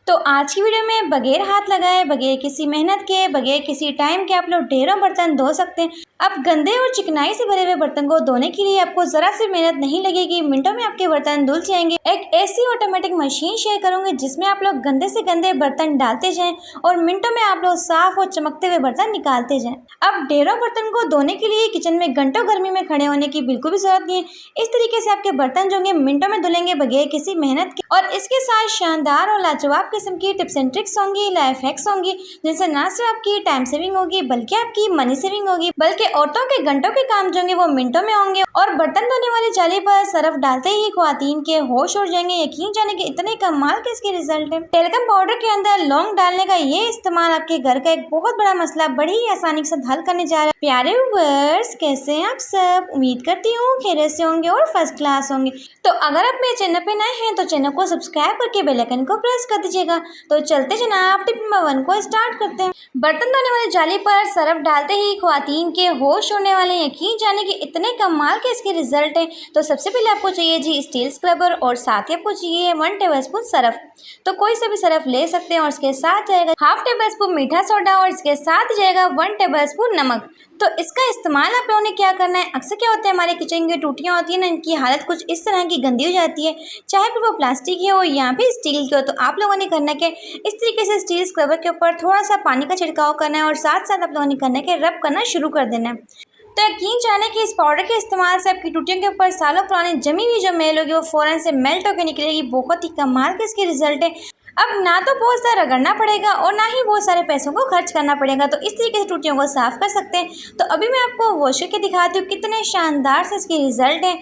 तो आज की वीडियो में बगैर हाथ लगाए, बगैर किसी मेहनत के, बगैर किसी टाइम के आप लोग ढेरों बर्तन धो सकते हैं। अब गंदे और चिकनाई से भरे हुए बर्तन को धोने के लिए आपको जरा सी मेहनत नहीं लगेगी, मिनटों में आपके बर्तन धुल जाएंगे। एक ऐसी ऑटोमेटिक मशीन शेयर करूंगी जिसमें आप लोग गंदे से गंदे बर्तन डालते जाएं और मिनटों में आप लोग साफ और चमकते हुए बर्तन निकालते जाएं। अब ढेरों बर्तन को धोने के लिए किचन में घंटों गर्मी में खड़े होने की बिल्कुल भी जरूरत नहीं है। इस तरीके से आपके बर्तन जो होंगे मिनटों में धुलेंगे बगैर किसी मेहनत के। और इसके साथ शानदार और लाजवाब किस्म की टिप्स एंड ट्रिक्स होंगी, लाइफ हैक्स होंगी, जिनसे ना सिर्फ आपकी टाइम सेविंग होगी बल्कि आपकी मनी सेविंग होगी, बल्कि औरतों के घंटों के काम जो होंगे वो मिनटों में होंगे। और बर्तन धोने वाली जाली पर सरफ डालते ही ख्वातीन के होश उड़ जाएंगे। यकीन जाने के इतने कमाल के इसके रिजल्ट है। टेलकम पाउडर के अंदर लौंग डालने का ये इस्तेमाल आपके घर का एक बहुत बड़ा मसला बड़ी ही आसानी के साथ हल करने जा रहा है। प्यारे व्यूअर्स, कैसे हैं आप सब? उम्मीद करती हूँ खैरियत से होंगे और फर्स्ट क्लास होंगे। तो अगर आप मेरे चैनल पे नए हैं तो चैनल को सब्सक्राइब करके बेल आइकन को प्रेस कर दीजिएगा। तो चलते जनाब टिप नंबर 1 को स्टार्ट करते हैं। बर्तन धोने वाली जाली पर सरफ डालते ही ख्वातीन के होश उड़ने वाले। यकीन जाने कि इतने कमाल के इसके रिजल्ट हैं। तो सबसे पहले आपको चाहिए जी स्टील स्क्रबर और साथ ही आपको चाहिए 1 टेबलस्पून सरफ। तो कोई सा भी सरफ ले सकते हैं और इसके साथ जाएगा हाफ टेबलस्पून मीठा सोडा और इसके साथ जाएगा 1 टेबलस्पून नमक। तो इसका इस्तेमाल आप लोगों ने क्या करना है, अक्सर क्या होता है हमारे किचन की टूटियाँ होती है ना, इनकी हालत कुछ इस तरह की गंदी हो जाती है, चाहे फिर वो प्लास्टिक की हो या फिर स्टील की हो। तो आप लोगों ने करना क्या, इस तरीके से स्टील स्क्रबर के ऊपर थोड़ा सा पानी का छिड़काव करना है और साथ साथ आप लोगों ने करना है कि रब करना शुरू कर देना है। तो यकीन जाने कि इस पाउडर के इस्तेमाल से आपकी टूटियों के ऊपर सालों पुरानी जमी हुई जो मैल होगी वो फौरन से मेल्ट होकर निकलेगी। बहुत ही कमाल के इसके रिजल्ट है। अब ना तो बहुत सारा रगड़ना पड़ेगा और ना ही बहुत सारे पैसों को खर्च करना पड़ेगा। तो इस तरीके से टूटियों को साफ कर सकते हैं। तो अभी मैं आपको वॉश करके दिखाती हूँ कितने शानदार से इसके रिजल्ट हैं।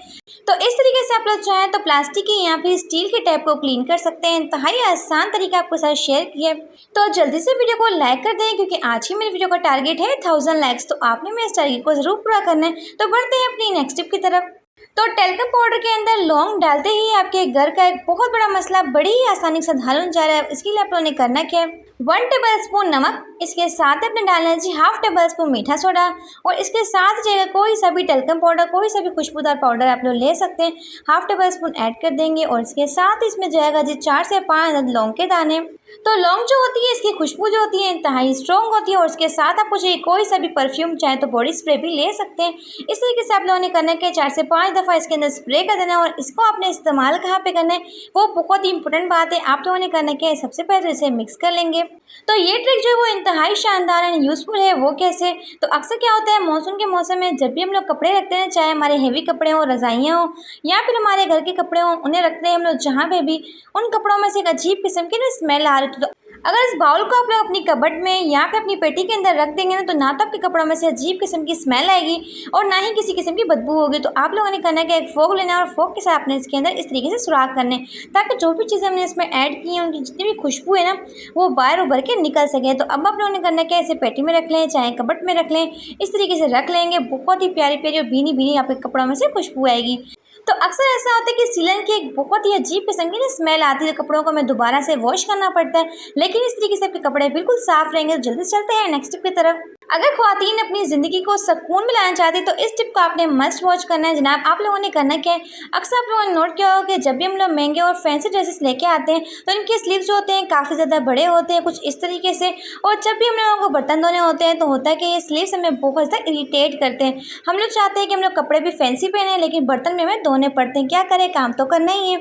तो इस तरीके से आप लोग चाहें तो प्लास्टिक की या फिर स्टील के टैप को क्लीन कर सकते हैं। इंतहाई आसान तरीका आपके साथ शेयर किया है। तो जल्दी से वीडियो को लाइक कर दें क्योंकि आज ही मेरी वीडियो का टारगेट है 1000 लाइक्स। तो आपने मेरे इस टारगेट को जरूर पूरा करना है। तो बढ़ते हैं अपनी नेक्स्ट टिप की तरफ। तो टेलकम पाउडर के अंदर लौंग डालते ही आपके घर का एक बहुत बड़ा मसला बड़ी ही आसानी के साथ हल हो जा रहा है। इसके लिए आप लोगों ने करना क्या है, 1 टेबलस्पून नमक, इसके साथ अपने डालना है जी हाफ टेबलस्पून मीठा सोडा और इसके साथ जाएगा कोई सा भी टेलकम पाउडर, कोई सा भी खुशबूदार पाउडर आप लोग ले सकते हैं। हाफ टेबलस्पून ऐड कर देंगे और इसके साथ इसमें जाएगा जी 4 से 5 अदद लौंग के दाने। तो लौंग जो होती है इसकी खुशबू जो होती है इंतहाई स्ट्रॉन्ग होती है और इसके साथ आपको चाहिए कोई सा भी परफ्यूम, चाहे तो बॉडी स्प्रे भी ले सकते हैं। इस तरीके से आप लोगों ने करना है कि 4 से 5 दफ़ा इसके अंदर स्प्रे कर देना और इसको आपने इस्तेमाल कहाँ पे करना है वो बहुत ही इंपॉर्टेंट बात है। आप लोगों ने करना है सबसे पहले इसे मिक्स कर लेंगे। तो ये ट्रिक जो है वो इंतहाई शानदार एंड यूज़फुल है। वो कैसे, तो अक्सर क्या होता है मानसून के मौसम में जब भी हम लोग कपड़े रखते हैं, चाहे हमारे हेवी कपड़े हों, रज़ाइयाँ हों या फिर हमारे घर के कपड़े हों, उन्हें रखते हैं हम लोग जहाँ पे भी, उन कपड़ों में से एक अजीब किस्म की ना स्मेल आ रही थी। तो अगर इस बाउल को आप लोग अपनी कबर्ड में या फिर अपनी पेटी के अंदर रख देंगे ना तो आपके कपड़ों में से अजीब किस्म की स्मेल आएगी और ना ही किसी किस्म की बदबू होगी। तो आप लोगों ने करना है कि एक फोक लेना है और फोक के साथ अपने इसके अंदर इस तरीके से सुराख करने ताकि जो भी चीज़ें हमने इसमें ऐड की हैं उनकी जितनी भी खुशबू है ना वो बाहर उभर के निकल सके। तो अब आप लोगों ने करना है कि इसे पेटी में रख लें, चाहे कबर्ड में रख लें, इस तरीके से रख लेंगे। बहुत ही प्यारी प्यारी और भीनी भीनी आपके कपड़ों में से खुशबू आएगी। तो अक्सर ऐसा होता है कि सीलन की एक बहुत ही अजीब किस्म की ना स्मेल आती है, कपड़ों को हमें दोबारा से वॉश करना पड़ता है। लेकिन इस तरीके से आपके कपड़े बिल्कुल साफ रहेंगे। तो जल्दी चलते हैं नेक्स्ट टिप की तरफ। अगर ख्वातीन अपनी ज़िंदगी को सुकून में लाना चाहती है तो इस टिप को आपने मस्ट वॉच करना है जनाब। आप लोगों ने करना क्या है, अक्सर आप लोगों ने नोट किया होगा कि जब भी हम लोग महंगे और फैंसी ड्रेसेस लेके आते हैं तो इनके स्लीव्स जो होते हैं काफ़ी ज़्यादा बड़े होते हैं कुछ इस तरीके से। और जब भी हम लोगों को बर्तन धोने होते हैं तो होता है कि ये स्लीव्स हमें बहुत ज़्यादा इरीटेट करते हैं। हम लोग चाहते हैं कि हम लोग कपड़े भी फैंसी पहने लेकिन बर्तन में हमें धोने पड़ते हैं। क्या करें, काम तो करना ही है।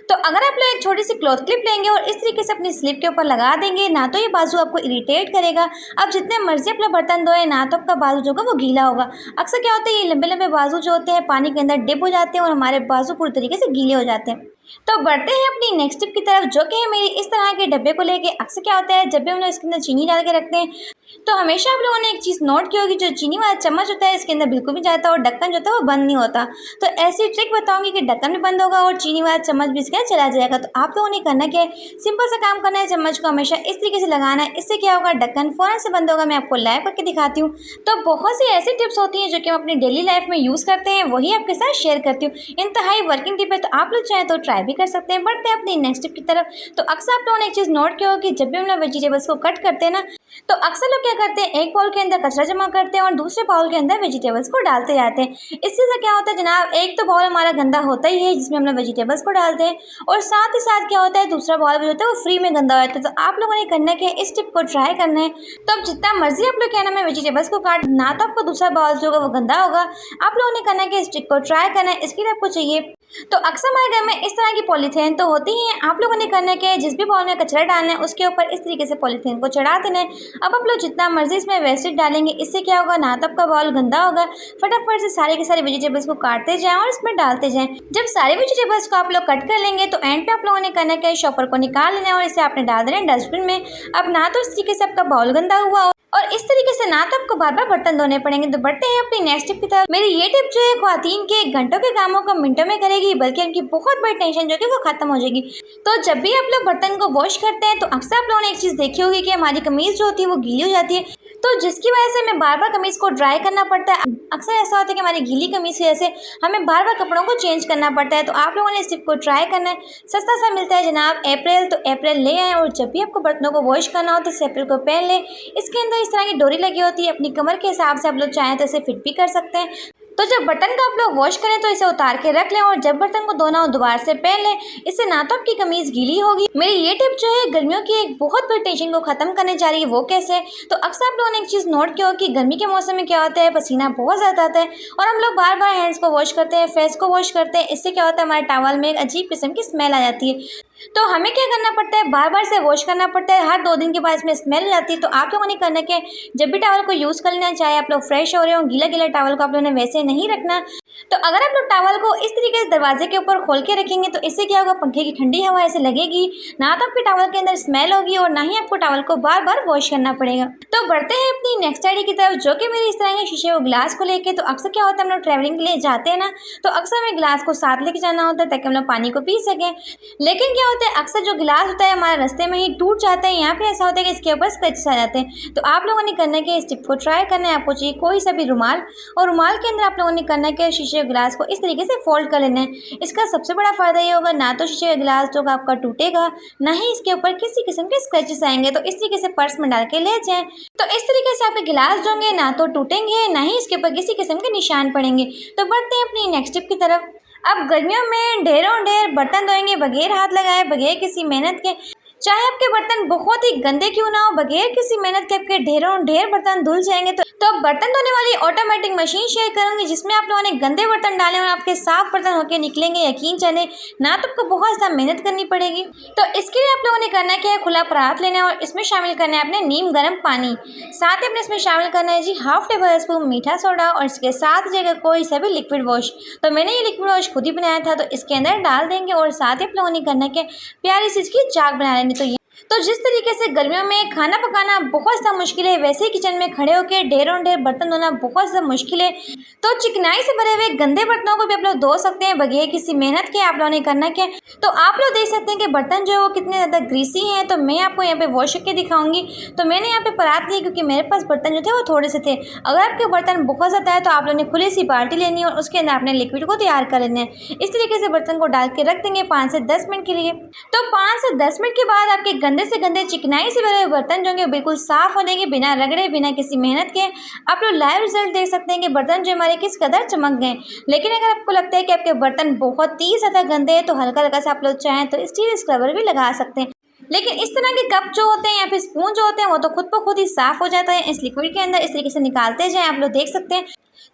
तो अगर आप लोग एक छोटी सी क्लॉथ क्लिप लेंगे और इस तरीके से अपनी स्लीव के ऊपर लगा देंगे ना तो ये बाजू आपको इरिटेट करेगा। अब जितने मर्जी अपना बर्तन धोए ना तो आपका बाजू जो होगा वो गीला होगा। अक्सर क्या होता है ये लंबे लंबे बाजू जो होते हैं पानी के अंदर डिप हो जाते हैं और हमारे बाजू पूरी तरीके से गीले हो जाते हैं। तो बढ़ते हैं अपनी नेक्स्ट टिप की तरफ जो कि है मेरी इस तरह के डब्बे को लेके। अक्सर क्या होता है जब भी हम लोग इसके अंदर चीनी डाल के रखते हैं तो हमेशा आप लोगों ने एक चीज़ नोट की होगी, जो चीनी वाला चम्मच होता है इसके अंदर बिल्कुल भी जाता है और ढक्कन जो होता है वो बंद नहीं होता। तो ऐसी ट्रिक बताऊंगी कि ढक्कन भी बंद होगा और चीनी वाला चम्मच भी इसके अंदर चला जाएगा। तो आप लोगों ने करना क्या है, सिंपल सा काम करना है, चम्मच को हमेशा इस तरीके से लगाना है। इससे क्या होगा, ढक्कन फौरन से बंद होगा। मैं आपको लाइव करके दिखाती हूँ। तो बहुत सी ऐसी टिप्स होती हैं जो कि हम अपनी डेली लाइफ में यूज़ करते हैं, वही आपके साथ शेयर करती हूँ। इंतहाई वर्किंग टिप है तो आप लोग चाहें तो ट्राई ट्राई भी कर सकते हैं। बढ़ते हैं अपनी नेक्स्ट टिप की तरफ। तो अक्सर आप लोगों ने एक चीज़ नोट किया हो कि जब भी हम लोग वेजिटेबल्स को कट करते हैं ना, तो अक्सर लोग क्या करते हैं, एक बाउल के अंदर कचरा जमा करते हैं और दूसरे बाउल के अंदर वेजिटेबल्स को डालते जाते हैं। इससे से क्या होता है जनाब, एक तो बाउल हमारा गंदा होता ही है जिसमें हम लोग वेजिटेबल्स को डालते हैं, और साथ ही साथ क्या होता है दूसरा बाउल भी होता है वो फ्री में गंदा हो जाता है। तो आप लोगों ने करना क्या है, इस टिप को ट्राई करना है। तो अब जितना मर्जी आप लोग क्या नाम है वेजिटेबल्स को काट, ना तो आपको दूसरा बाउल जो होगा वो गंदा होगा। आप लोगों ने करना है कि इस टिप को ट्राई करना है। इसके लिए आपको चाहिए, तो अक्सर हमारे घर में इस तरह की पॉलीथीन तो होती ही है। आप लोगों ने करना है कि जिस भी बाउल में कचरा डालना है उसके ऊपर इस तरीके से पॉलीथीन को चढ़ा देना है। अब आप लोग जितना मर्जी इसमें वेस्टेज डालेंगे, इससे क्या होगा, ना तो आपका बाउल गंदा होगा। फटाफट से सारे के सारे वेजिटेबल्स को काटते जाएं और इसमें डालते जाएं। जब सारे वेजिटेबल्स को आप लोग कट कर लेंगे तो एंड पे आप लोगों ने करना है शॉपर को निकाल लेना है और इसे आपने डाल देना है डस्टबिन में। अब ना तो इस तरीके से आपका बाउल गंदा हुआ और इस तरीके से ना तो आपको बार बार बर्तन धोने पड़ेंगे। तो बढ़ते हैं अपनी नेक्स्ट टिप की तरफ। मेरी ये टिप जो है ख्वातीन के घंटों के कामों को मिनटों में करेगी, बल्कि उनकी बहुत बड़ी टेंशन जो है वो खत्म हो जाएगी। तो जब भी आप लोग बर्तन को वॉश करते हैं तो अक्सर आप लोगों ने एक चीज़ देखी होगी कि हमारी कमीज़ जो होती है वो गीली हो जाती है, तो जिसकी वजह से हमें बार बार कमीज़ को ड्राई करना पड़ता है। अक्सर ऐसा होता है कि हमारी गीली कमीज़ की वजह से हमें बार बार कपड़ों को चेंज करना पड़ता है। तो आप लोगों ने इस टिप को ट्राई करना है। सस्ता सा मिलता है जनाब अप्रैल, तो अप्रैल ले आए और जब भी आपको बर्तनों को वॉश करना हो तो इस अप्रैल को पहन लें। इसके अंदर इस तरह की डोरी लगी होती है, अपनी कमर के हिसाब से आप लोग चाहें तो इसे फिट भी कर सकते हैं। तो जब बटन का आप लोग वॉश करें तो इसे उतार के रख लें और जब बर्तन को धोना हो दोबारा से पहन लें। इससे ना तो आपकी कमीज़ गीली होगी। मेरी ये टिप जो है गर्मियों की एक बहुत बड़ी टेंशन को खत्म करने जा रही है। वो कैसे? तो अक्सर आप लोगों ने एक चीज़ नोट किया हो कि गर्मी के मौसम में क्या होता है, पसीना बहुत ज़्यादा आता है और हम लोग बार बार हैंड्स को वॉश करते हैं, फेस को वॉश करते हैं। इससे क्या होता है, हमारे टॉवल में एक अजीब किस्म की स्मेल आ जाती है। तो हमें क्या करना पड़ता है, बार बार से वॉश करना पड़ता है। हर 2 दिन के बाद इसमें स्मेल आती है। तो आप लोगों ने करना क्या, जब भी टॉवल को यूज़ कर लेना, चाहे आप लोग फ्रेश हो रहे हो, गीला गीला टॉवल को आप लोगों ने वैसे नहीं रखना। तो अगर आप लोग टॉवल को इस तरीके से दरवाजे के ऊपर खोल के रखेंगे तो इससे क्या होगा, पंखे की ठंडी हवा ऐसे लगेगी, ना तो आपके टॉवल के अंदर स्मेल होगी और ना ही आपको टॉवल को बार बार वॉश करना पड़ेगा। तो बढ़ते हैं अपनी नेक्स्ट आइडिया की तरफ, जो कि मेरी इस तरह के शीशे और ग्लास को लेके। तो अक्सर क्या होता है, हम लोग ट्रैवलिंग के लिए जाते हैं ना, तो अक्सर हमें ग्लास को साथ लेके जाना होता है ताकि हम लोग पानी को पी सकें। लेकिन क्या होता है, अक्सर जो ग्लास होता है हमारे रास्ते में ही टूट जाता है। यहाँ पे ऐसा होता है कि इसके ऊपर स्क्रैचेस आ जाते हैं। तो आप लोगों ने करना है कि इस टिप को ट्राई करना है। आपको चाहिए कोई सा भी रुमाल, और रुमाल के अंदर आप लोगों ने करना है कि शीशे और ग्लास को इस तरीके से फोल्ड कर लेना है। इसका सबसे बड़ा फ़ायदा ये होगा, ना तो शीशे का ग्लास जो आपका टूटेगा, ना ही इसके ऊपर किसी किस्म के स्क्रैचेस आएंगे। तो इस तरीके से पर्स में डाल के ले जाएं। तो इस तरीके से आपके गिलास जो होंगे ना तो टूटेंगे, ना ही इसके ऊपर किसी किस्म के निशान पड़ेंगे। तो बढ़ते हैं अपनी नेक्स्ट टिप की तरफ। अब गर्मियों में ढेरों ढेर बर्तन धोएंगे बगैर हाथ लगाए, बगैर किसी मेहनत के। चाहे आपके बर्तन बहुत ही गंदे क्यों ना हो, बगैर किसी मेहनत के आपके ढेरों ढेर बर्तन धुल जाएंगे। तो अब बर्तन धोने वाली ऑटोमेटिक मशीन शेयर करूंगी जिसमें आप लोगों ने गंदे बर्तन डाले और आपके साफ बर्तन होकर निकलेंगे। यकीन जाने, ना तो आपको बहुत ज़्यादा मेहनत करनी पड़ेगी। तो इसके लिए आप लोगों ने करना है क्या, खुला परात लेना है और इसमें शामिल करना है अपने नीम गर्म पानी। साथ ही अपने इसमें शामिल करना है जी हाफ टेबल स्पून मीठा सोडा और इसके साथ जगह कोई सा भी लिक्विड वॉश। तो मैंने ये लिक्विड वॉश खुद ही बनाया था, तो इसके अंदर डाल देंगे और साथ ही आप लोगों ने करना है कि प्यारी सी इसकी चाक बना लेनी। तो जिस तरीके से गर्मियों में खाना पकाना बहुत ज़्यादा मुश्किल है, वैसे ही किचन में खड़े होकर ढेरों ढेर बर्तन धोना बहुत ज़्यादा मुश्किल है। तो चिकनाई से भरे हुए गंदे बर्तनों को भी आप लोग धो सकते हैं बगैर किसी मेहनत के। आप लोगों ने करना क्या, तो आप लोग देख सकते हैं कि बर्तन जो है वो कितने ज़्यादा ग्रीसी हैं। तो मैं आपको यहाँ पे वॉश करके दिखाऊंगी। तो मैंने यहाँ पे परात ली क्योंकि मेरे पास बर्तन जो थे वो थोड़े से थे। अगर आपके बर्तन बहुत ज़्यादा है तो आप लोगों ने खुली सी बाल्टी लेनी है और उसके अंदर अपने लिक्विड को तैयार कर लेना है। इस तरीके से बर्तन को डाल के रख देंगे 5 से 10 मिनट के लिए। तो 5 से 10 मिनट के बाद आपके गंदे से गंदे चिकनाई से भरे बर्तन जो होंगे बिल्कुल साफ हो जाएंगे, बिना रगड़े, बिना किसी मेहनत के। आप लोग लाइव रिजल्ट देख सकते हैं कि बर्तन जो हमारे किस कदर चमक गए। लेकिन अगर आपको लगता है कि आपके बर्तन बहुत ही ज़्यादा गंदे हैं तो हल्का हल्का से आप लोग चाहें तो स्टील स्क्रबर भी लगा सकते हैं। लेकिन इस तरह के कप जो होते हैं या फिर स्पून जो होते हैं वो तो खुद ब खुद ही साफ हो जाता है। इस लिक्विड के अंदर इस तरीके से निकालते जाएं, आप लोग देख सकते हैं।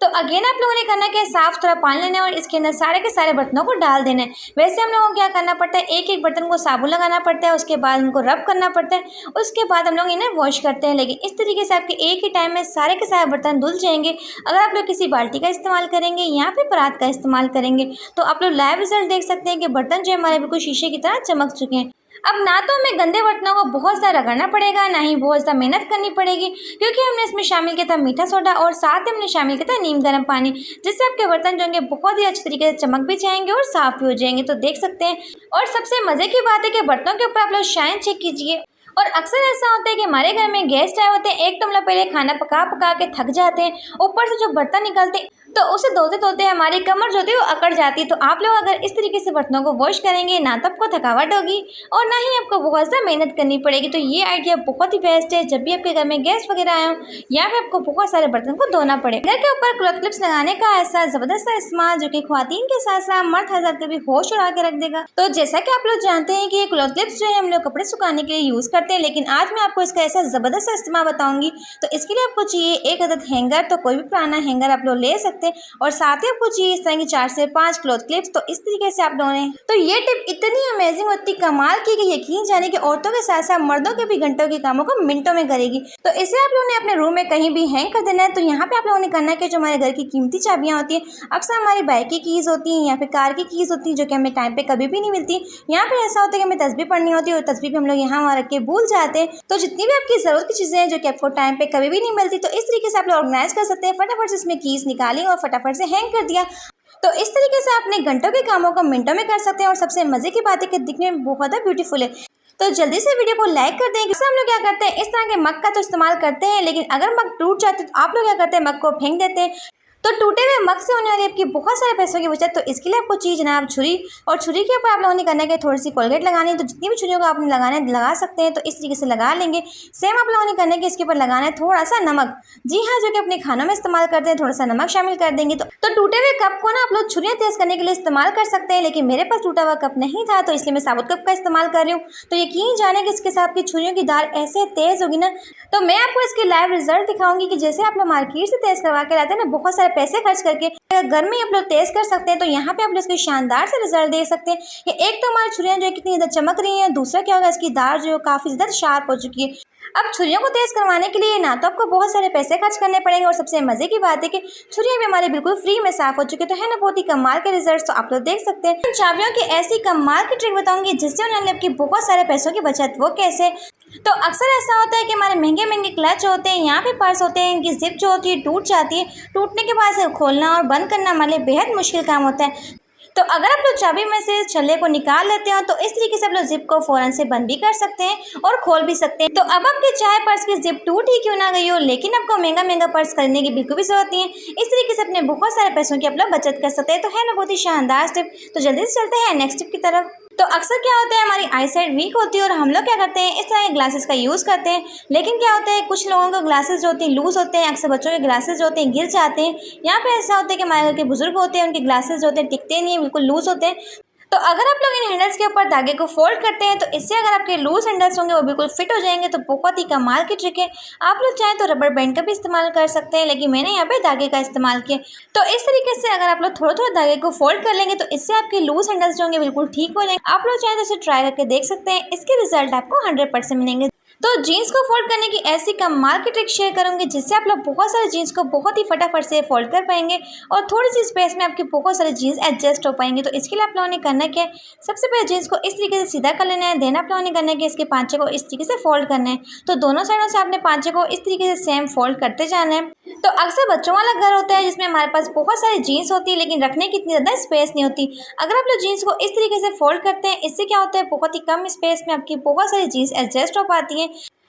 तो अगेन आप लोगों ने करना है कि साफ थोड़ा पानी लेना है और इसके अंदर सारे के सारे बर्तनों को डाल देना है। वैसे हम लोगों को क्या करना पड़ता है, एक एक बर्तन को साबुन लगाना पड़ता है, उसके बाद उनको रब करना पड़ता है, उसके बाद हम लोग इन्हें वॉश करते हैं। लेकिन इस तरीके से आपके एक ही टाइम में सारे के सारे बर्तन धुल जाएंगे। अगर आप लोग किसी बाल्टी का इस्तेमाल करेंगे या फिर परात का इस्तेमाल करेंगे तो आप लोग लाइव रिजल्ट देख सकते हैं कि बर्तन जो हमारे बिल्कुल शीशे की तरह चमक चुके हैं। अब ना तो हमें गंदे बर्तनों को बहुत ज़्यादा रगड़ना पड़ेगा, ना ही बहुत ज़्यादा मेहनत करनी पड़ेगी, क्योंकि हमने इसमें शामिल किया था मीठा सोडा और साथ ही हमने शामिल किया था नीम गर्म पानी, जिससे आपके बर्तन जो होंगे बहुत ही अच्छे तरीके से चमक भी जाएंगे और साफ़ भी हो जाएंगे। तो देख सकते हैं। और सबसे मज़े की बात है कि बर्तनों के ऊपर आप लोग शाइन चेक कीजिए और अक्सर ऐसा होता है कि हमारे घर में गेस्ट आए होते हैं, एक तो हम लोग पहले खाना पका पका के थक जाते हैं, ऊपर से जो बर्तन निकलते हैं तो उसे धोते धोते हमारी कमर जो होती है वो अकड़ जाती है। तो आप लोग अगर इस तरीके से बर्तनों को वॉश करेंगे ना तो आपको थकावट होगी और ना ही आपको बहुत ज़्यादा मेहनत करनी पड़ेगी। तो ये आइडिया बहुत ही बेस्ट है जब भी आपके घर में गेस्ट वगैरह आए हों या फिर आपको बहुत सारे बर्तन को धोना पड़े। घर के ऊपर क्लॉथ क्लिप्स लगाने का ऐसा ज़बरदस्त इस्तेमाल जो कि ख्वातीन के साथ साथ मर्द हज़रात के भी होश उड़ा के रख देगा। तो जैसा कि आप लोग जानते हैं कि क्लॉथ क्लिप्स जो है हम लोग कपड़े सुखाने के लिए यूज़ करते हैं, लेकिन आज मैं आपको इसका ऐसा ज़बरदस्त इस्तेमाल बताऊंगी। तो इसके लिए आपको चाहिए एक अदद हैंगर, तो कोई भी पुराना हैंगर आप लोग ले सकते हैं और साथ ही आपको चाहिए इस तरह की 4 से 5 क्लॉथ क्लिप्स। तो इस तरीके से आप लोगों ने तो ये टिप इतनी अमेजिंग और इतनी कमाल की कि यकीन जाने कि औरतों के साथ साथ मर्दों के भी घंटों के कामों को मिनटों में करेगी। तो इसे आप लोगों ने अपने रूम में कहीं भी हैंग कर देना है। तो यहाँ पे आप लोगों ने करना है कि जो हमारे घर की कीमती चाबियाँ होती हैं, अक्सर हमारी बाइक की कीज़ होती हैं या फिर कार की कीज़ होती है जो कि हमें टाइम पे कभी भी नहीं मिलती। यहाँ पे ऐसा होता है कि हमें तस्बीह पढ़नी होती है और तस्बीह भी हम लोग यहाँ वहाँ रख के भूल जाते हैं। तो जितनी भी आपकी ज़रूरत की चीज़ें हैं जो कि आपको टाइम पे कभी भी नहीं मिलती, तो इस तरीके से आप लोग ऑर्गेनाइज कर सकते हैं। फटाफट से इसमें कीज़ निकाली और फटाफट से हैंग कर दिया। तो इस तरीके से अपने घंटों के कामों को मिनटों में कर सकते हैं और सबसे मज़े की बात है कि दिखने में बहुत ज़्यादा ब्यूटीफुल है। तो जल्दी से वीडियो को लाइक कर दें। हम लोग क्या करते हैं, इस तरह के मग का तो इस्तेमाल करते हैं, लेकिन अगर मग टूट जाते तो आप लोग क्या करते हैं, मग को फेंक देते हैं। तो टूटे हुए मग से होने वाली आपकी बहुत सारे पैसों की बचत। तो इसके लिए आपको चाहिए जनाब छुरी, और छुरी के ऊपर आप लोगों ने करना है कि थोड़ी सी कोलगेट लगानी है। तो जितनी भी छुरियों को आपने लगाना है लगा सकते हैं। तो इस तरीके से लगा लेंगे। सेम आप लोगों ने करना है कि इसके ऊपर लगाना है थोड़ा सा नमक, जी हाँ, जो कि अपने खानों में इस्तेमाल करते हैं, थोड़ा सा नमक शामिल कर देंगे। तो टूटे हुए कप को ना आप लोग छुरियाँ तेज करने के लिए इस्तेमाल कर सकते हैं, लेकिन मेरे पास टूटा हुआ कप नहीं था तो इसलिए मैं साबुत कप का इस्तेमाल कर रही हूँ। तो यकीन जाने कि इसके साथ की छुरियों की धार ऐसे तेज़ होगी ना, तो मैं आपको इसके लाइव रिजल्ट दिखाऊंगी कि जैसे आप लोग मार्केट से तेज़ करवा के लाते हैं ना, बहुत सारे पैसे खर्च करके घर में आप लोग तेज कर सकते हैं। तो यहाँ पे आप लोग इसके शानदार से रिजल्ट दे सकते हैं। ये एक तो हमारी छुरियाँ जो है कितनी ज़्यादा चमक रही हैं, दूसरा क्या होगा, इसकी धार जो है काफ़ी ज़्यादा शार्प हो चुकी है। अब छुरियों को तेज़ करवाने के लिए ना तो आपको बहुत सारे पैसे खर्च करने पड़ेंगे, और सबसे मज़े की बात है कि छुरियाँ भी हमारे बिल्कुल फ्री में साफ़ हो चुकी है। तो है ना बहुत ही कमाल के रिजल्ट, तो आप लोग देख सकते हैं। चाबियों की ऐसी कमाल की ट्रिक बताऊंगी जिससे उन्होंने आपकी बहुत सारे पैसों की बचत। वो कैसे? तो अक्सर ऐसा होता है कि हमारे महंगे महंगे क्लच होते हैं, यहाँ पे पर्स होते हैं, इनकी जिप जो होती है टूट जाती है। टूटने के बाद से खोलना और बंद करना हमारे लिए बेहद मुश्किल काम होता है। तो अगर आप लोग चाबी में से छल्ले को निकाल लेते हो तो इस तरीके से आप लोग जिप को फ़ौरन से बंद भी कर सकते हैं और खोल भी सकते हैं। तो अब आपके चाहे पर्स की जिप टूट ही क्यों ना गई हो, लेकिन आपको महंगा महंगा पर्स खरीदने की बिल्कुल भी जरूरत नहीं है। इस तरीके से अपने बहुत सारे पैसों की आप लोग बचत कर सकते हैं। तो है ना बहुत ही शानदार स्टेप। तो जल्दी से चलते हैं नेक्स्ट स्टेप की तरफ। तो अक्सर क्या होता है, हमारी आई साइड वीक होती है और हम लोग क्या करते हैं, इस तरह के ग्लासेस का यूज़ करते हैं। लेकिन क्या होता है, कुछ लोगों के ग्लासेस जो होते हैं लूज़ होते हैं, अक्सर बच्चों के ग्लासेस जो होते हैं गिर जाते हैं। यहाँ पे ऐसा होता है कि हमारे घर के बुजुर्ग होते हैं, उनके ग्लासेस जो होते हैं टिकते नहीं है, बिल्कुल लूज़ होते हैं। तो अगर आप लोग इन हैंडल्स के ऊपर धागे को फोल्ड करते हैं तो इससे अगर आपके लूज हैंडल्स होंगे वो बिल्कुल फिट हो जाएंगे। तो बहुत ही कमाल की ट्रिक है। आप लोग चाहें तो रबर बैंड का भी इस्तेमाल कर सकते हैं, लेकिन मैंने यहाँ पे धागे का इस्तेमाल किया। तो इस तरीके से अगर आप लोग थोड़ा थोड़ा धागे को फोल्ड कर लेंगे तो इससे आपके लूज हैंडल्स जो होंगे बिल्कुल ठीक हो जाएंगे। आप लोग चाहें तो इसे ट्राई करके देख सकते हैं, इसके रिजल्ट आपको 100% मिलेंगे। तो जीन्स को फोल्ड करने की ऐसी कमाल की ट्रिक शेयर करूंगी जिससे आप लोग बहुत सारे जीन्स को बहुत ही फटाफट से फोल्ड कर पाएंगे और थोड़ी सी स्पेस में आपके बहुत सारे जीन्स एडजस्ट हो पाएंगे। तो इसके लिए आप लोगों ने करना क्या है, सबसे पहले जीन्स को इस तरीके से सीधा कर लेना है। देन आप लोगों ने करना है कि इसके पांचे को इस तरीके से फोल्ड करना है। तो दोनों साइडों से आपने पांचे को इस तरीके से सेम फोल्ड करते जाना है। तो अक्सर बच्चों वाला घर होता है जिसमें हमारे पास बहुत सारी जीन्स होती है लेकिन रखने की इतनी ज़्यादा स्पेस नहीं होती। अगर आप लोग जीन्स को इस तरीके से फोल्ड करते हैं, इससे क्या होता है, बहुत ही कम स्पेस में आपकी बहुत सारी जीन्स एडजस्ट हो पाती हैं।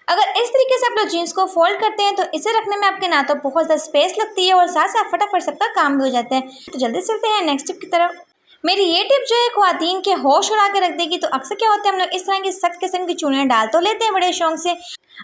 अगर इस तरीके से आप लोग जीन्स को फोल्ड करते हैं तो इसे रखने में आपके ना तो बहुत ज़्यादा स्पेस लगती है और साथ साथ फटाफट सबका काम भी हो जाता है। तो जल्दी चलते हैं नेक्स्ट टिप की तरफ। मेरी ये टिप जो है ख्वातीन के होश उड़ा के रख देगी। तो अक्सर क्या होता है, हम लोग इस तरह की सख्त किस्म की चूड़ियाँ डाल तो लेते हैं बड़े शौक से।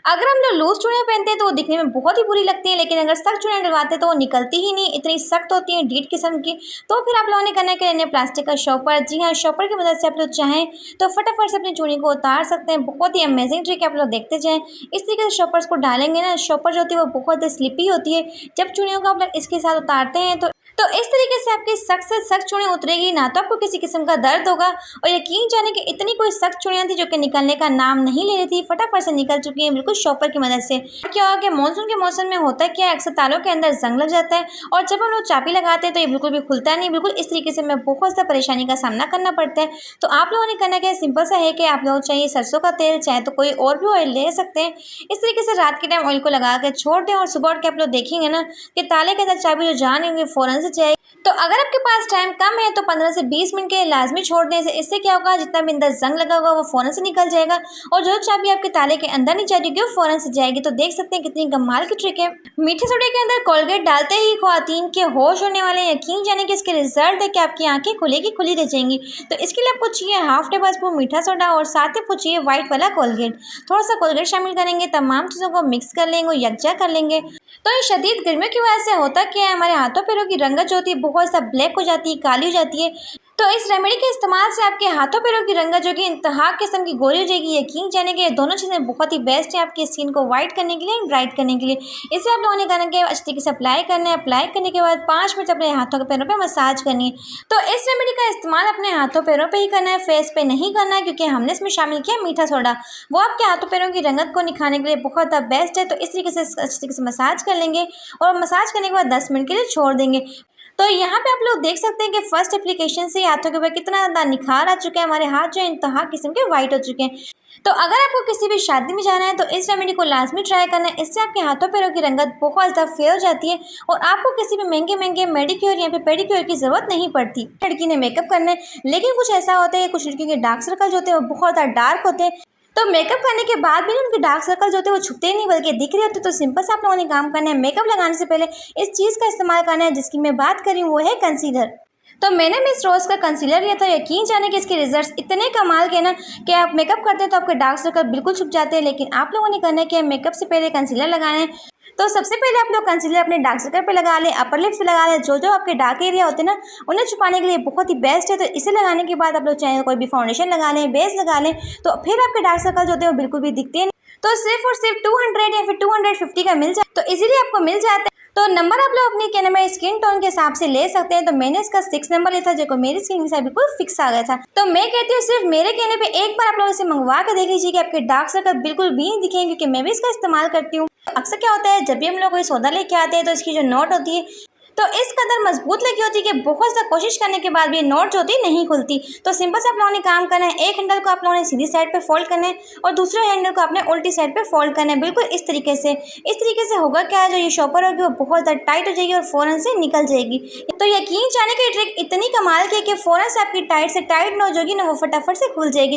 अगर हम लोग लूज चूड़ियाँ पहनते हैं तो वो दिखने में बहुत ही बुरी लगती है, लेकिन अगर सख्त चूड़ियाँ डलवाते हैं तो वो निकलती ही नहीं, इतनी सख्त होती हैं डीट किस्म की। तो फिर आप लोगों ने करना है कि इन्हें प्लास्टिक का शॉपर, जी हाँ, शॉपर की मदद से आप लोग चाहें तो फटाफट से अपनी चूड़ी को उतार सकते हैं। बहुत ही अमेजिंग ट्रिक है, आप लोग देखते जाएँ। इस तरीके से शॉपर्स को डालेंगे ना, शॉपर जो होती है वो बहुत स्लिपी होती है। जब चूड़ियों को आप लोग इसके साथ उतारते हैं तो इस तरीके से आपकी सख्त से सख्त चूड़ियाँ उतरेगी, ना तो आपको किसी किस्म का दर्द होगा। और यकीन जाने कि इतनी कोई सख्त चूड़ियाँ थी जो कि निकलने का नाम नहीं ले रही थी, फटाफट से निकल चुकी हैं। बिल्कुल शॉपर की मदद से। क्या होगा कि मानसून के मौसम में होता है क्या, अक्सर तालों के अंदर जंग लग जाता है और जब हम लोग चाबी लगाते हैं तो ये बिल्कुल भी खुलता नहीं। बिल्कुल इस तरीके से हमें बहुत ज़्यादा परेशानी का सामना करना पड़ता है। तो आप लोगों ने करना क्या है, सिंपल सा है कि आप लोग चाहिए सरसों का तेल, चाहे तो कोई और भी ऑयल ले सकते हैं। इस तरीके से रात के टाइम ऑयल को लगा के छोड़ दें और सुबह उठ के आप लोग देखेंगे ना कि ताले के अंदर चाबी जो जान होंगे फ़ौरन से जाएगी। तो अगर आपके पास टाइम कम है तो 15 से 20 मिनट के लिए लाजमी छोड़ दें। इससे क्या होगा, जितना भी अंदर जंग लगा होगा वो फ़ौरन से निकल जाएगा और जो चाबी आपके ताले के अंदर नहीं जाएगी वो फ़ौरन से जाएगी। तो देख सकते हैं कितनी कमाल की ट्रिक है। मीठे सोडे के अंदर कोलगेट डालते ही ख्वातीन के होश होने वाले, यकीन जाने कि इसके रिजल्ट है कि आपकी आंखें खुलेगी खुली रह जाएंगी। तो इसके लिए आपको चाहिए हाफ टेबल स्पून मीठा सोडा और साथ ही आपको चाहिए व्हाइट वाला कोलगेट। थोड़ा सा कोलगेट शामिल करेंगे, तमाम चीज़ों को मिक्स कर लेंगे, यकजा कर लेंगे। तो इन शदीद गर्मियों की वजह से होता क्या है, हमारे हाथों पैरों की रंगत जो होती है बहुत सा ब्लैक हो जाती है, काली हो जाती है। तो इस रेमेडी के इस्तेमाल से आपके हाथों पैरों की रंगत जो कि इंतहा किस्म की गोरी हो जाएगी। यकीन जाने के ये दोनों चीज़ें बहुत ही बेस्ट है आपकी स्किन को वाइट करने के लिए एंड ब्राइट करने के लिए। इसे आप लोगों ने करना कि अच्छी तरीके से अप्लाई करना है। अप्लाई करने के बाद 5 मिनट अपने हाथों के पैरों पे मसाज करनी है। तो इस रेमेडी का इस्तेमाल अपने हाथों पैरों पे ही करना है, फेस पे नहीं करना है, क्योंकि हमने इसमें शामिल किया मीठा सोडा। वो आपके हाथों पैरों की रंगत को निखारने के लिए बहुत ज़्यादा बेस्ट है। तो इस तरीके से अच्छी तरीके से मसाज कर लेंगे और मसाज करने के बाद 10 मिनट के लिए छोड़ देंगे। तो यहाँ पे आप लोग देख सकते हैं कि फर्स्ट एप्लीकेशन से हाथों के ऊपर कितना ज़्यादा निखार आ चुका है। हमारे हाथ जो है इंतहा किस्म के वाइट हो चुके हैं। तो अगर आपको किसी भी शादी में जाना है तो इस रेमेडी को लाजमी ट्राई करना है। इससे आपके हाथों पैरों की रंगत बहुत ज़्यादा फेयर हो जाती है और आपको किसी भी महंगे महंगे मेडिक्योर या फिर पेडिक्योर की ज़रूरत नहीं पड़ती। लड़की ने मेकअप करना है, लेकिन कुछ ऐसा होता है, कुछ लड़कियों के डार्क सर्कल जो होते हैं वो बहुत ज़्यादा डार्क होते हैं। तो मेकअप करने के बाद भी उनके डार्क सर्कल जो होते हैं वो छुपते नहीं बल्कि दिख रहे होते। तो सिंपल से आप लोगों ने काम करना है, मेकअप लगाने से पहले इस चीज़ का इस्तेमाल करना है जिसकी मैं बात कर रही हूँ, वो है कंसीलर। तो मैंने मिस रोज़ का कंसीलर लिया था। यकीन जाने कि इसके रिजल्ट्स इतने कमाल के ना कि आप मेकअप करते हैं तो आपके डार्क सर्कल बिल्कुल छुप जाते हैं। लेकिन आप लोगों ने करना है कि मेकअप से पहले कंसीलर लगाना है। तो सबसे पहले आप लोग कंसीलर अपने डार्क सर्कल पे लगा लें, अपर लिप्स पे लगा लें। जो आपके डार्क एरिया होते हैं ना उन्हें छुपाने के लिए बहुत ही बेस्ट है। तो इसे लगाने के बाद आप लोग चाहे कोई भी फाउंडेशन लगा लें, बेस लगा लें, तो फिर आपके डार्क सर्कल जो होते हैं वो बिल्कुल भी दिखते नहीं। तो सिर्फ और सिर्फ 200 या फिर 250 का मिल जाए तो इजीली आपको मिल जाता है। तो नंबर आप लोग अपनी क्या नाम है स्किन टोन के हिसाब से ले सकते हैं। तो मैंने इसका 6 नंबर लिया था, जो मेरी स्किन के साथ बिल्कुल फिक्स आ गया था। तो मैं कहती हूँ सिर्फ मेरे कहने पे एक बार आप लोग इसे मंगवा के देख लीजिए कि आपके डार्क सर्कल बिल्कुल भी नहीं दिखेंगे, क्योंकि मैं भी इसका इस्तेमाल करती हूँ। अक्सर क्या होता है, जब भी हम लोग कोई सौदा लेके आते हैं तो इसकी जो नोट होती है तो इस कदर मजबूत लगी होती है कि बहुत ज़्यादा कोशिश करने के बाद भी नोट जो होती है नहीं खुलती। तो सिंपल से आप लोगों ने काम करना है, एक हैंडल को आप लोगों ने सीधी साइड पे फोल्ड करना है और दूसरे हैंडल को आपने उल्टी साइड पे फोल्ड करना है, बिल्कुल इस तरीके से। इस तरीके से होगा क्या है, जो ये शॉपर होगी वो बहुत ज़्यादा टाइट हो जाएगी और फ़ौरन से निकल जाएगी। तो यकीन जाने की ट्रिक इतनी कमाल की है कि फ़ौरन से आपकी टाइट से टाइट नोट जो होगी ना वो फटाफट से खुल जाएगी।